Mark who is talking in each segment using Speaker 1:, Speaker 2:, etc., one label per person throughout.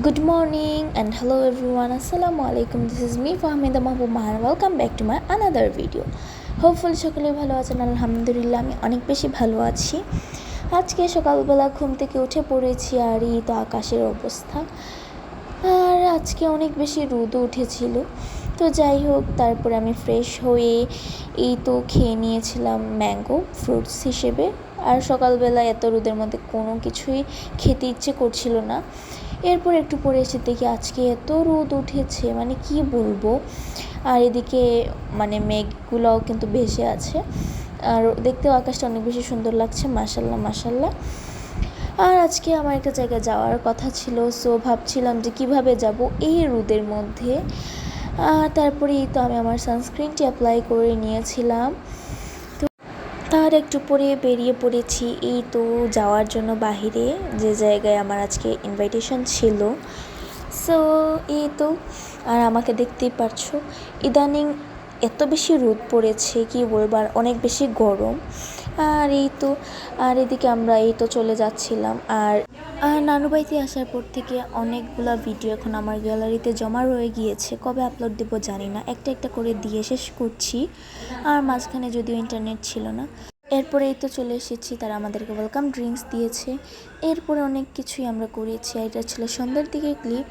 Speaker 1: Good morning and hello everyone. Assalamu alaikum. This is me Fahmida Mahbub Mahan. Welcome back to my another video. Hopefully সকলে ভালো আছেন। আলহামদুলিল্লাহ আমি অনেক বেশি ভালো আছি। আজকে সকালবেলা ঘুম থেকে উঠে পড়েছি আর এই তো আকাশের অবস্থা। আর আজকে অনেক বেশি রোদও উঠেছিল। তো যাই হোক, তারপরে আমি ফ্রেশ হয়ে এই তো খেয়ে নিয়েছিলাম ম্যাঙ্গো ফ্রুটস হিসেবে। আর সকালবেলা এত রোদের মধ্যে কোনো কিছুই খেতে ইচ্ছে করছিল না। এরপর একটু পরে এসে দেখি আজকে এত রোদ উঠেছে, মানে কি বলবো। আর এদিকে মেঘগুলোও কিন্তু ভেসে আছে, আর দেখতেও আকাশটা অনেক বেশি সুন্দর লাগছে। মাশাল্লাহ মাশাল্লাহ। আর আজকে আমার একটা জায়গায় যাওয়ার কথা ছিল, সো ভাবছিলাম যে কিভাবে যাব এই রোদের মধ্যে। তারপরেই তো আমি আমার সানস্ক্রিনটি অ্যাপ্লাই করে নিয়েছিলাম। তার একটু পরে বেরিয়ে পড়েছি এই তো যাওয়ার জন্য বাহিরে, যে জায়গায় আমার আজকে ইনভাইটেশন ছিল। সো এই তো, আর আমাকে দেখতেই পারছো, ইদানিং এত বেশি রোদ পড়েছে কি বলবো, আর অনেক বেশি গরম। আর এই তো, আর এদিকে আমরা এই তো চলে যাচ্ছিলাম। আর নানু বাড়িতে আসার পর থেকে অনেকগুলো ভিডিও এখন আমার গ্যালারিতে জমা রয়ে গিয়েছে, কবে আপলোড দেবো জানি না। একটা একটা করে দিয়ে শেষ করছি, আর মাঝখানে যদিও ইন্টারনেট ছিল না। এরপরে এই তো চলে এসেছি, তারা আমাদেরকে ওয়েলকাম ড্রিঙ্কস দিয়েছে। এরপরে অনেক কিছুই আমরা করেছি। এটা ছিল সন্ধ্যার দিকে ক্লিপ।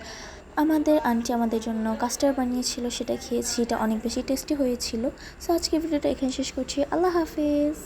Speaker 1: আমাদের আন্টি আমাদের জন্য কাস্টার্ড বানিয়েছিল, সেটা খেয়েছি, এটা অনেক বেশি টেস্টি হয়েছিল। সো আজকে ভিডিওটা এখানে শেষ করছি। আল্লাহ হাফেজ।